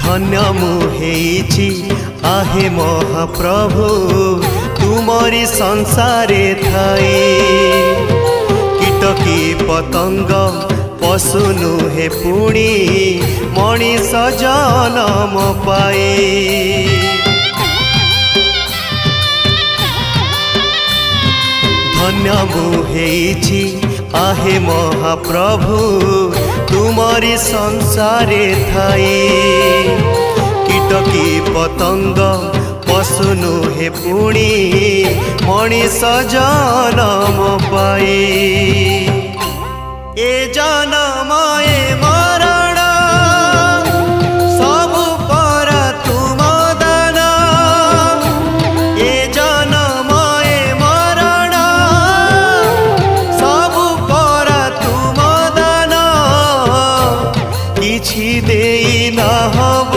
धन्य मुहेछि आहे महाप्रभु तुमरी संसारे थाई। कीटकी पतंग पशु नुहे पुणी मनीष जनम पाए। धन्य मुहेछि आहे महाप्रभु तुमरी संसारे थाई। कीटकी पतंग पशु नुहे पुणी मनीष जनम पाए। ए जन